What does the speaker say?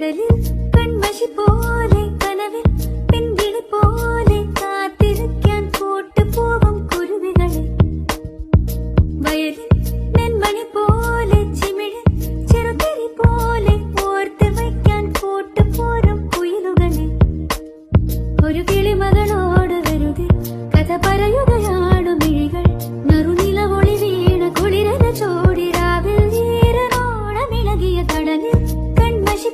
കടലിൽ കൺമഷി പോലെ കനവിൽ പെൺകിളി പോലെ കാത്തിരിക്കാൻ കൂട്ടുപോകും കുരുവികളെ വയലിൽ നെന്മണി പോലെ ചിമിഴി ചെറുതിരി പോലെ ഓർത്ത് വയ്ക്കാൻ കൂട്ടുപോരും കുയിലുകളെ ഒരു കിളിമകളോട് വെറുതെ കഥ പറയുകയാണു മിഴികൾ നറുനിലവൊളി വീണ കുളിരന ചോടിരാവിൽ ഈരനോണമിളകിയ കടലിൽ കൺമഷി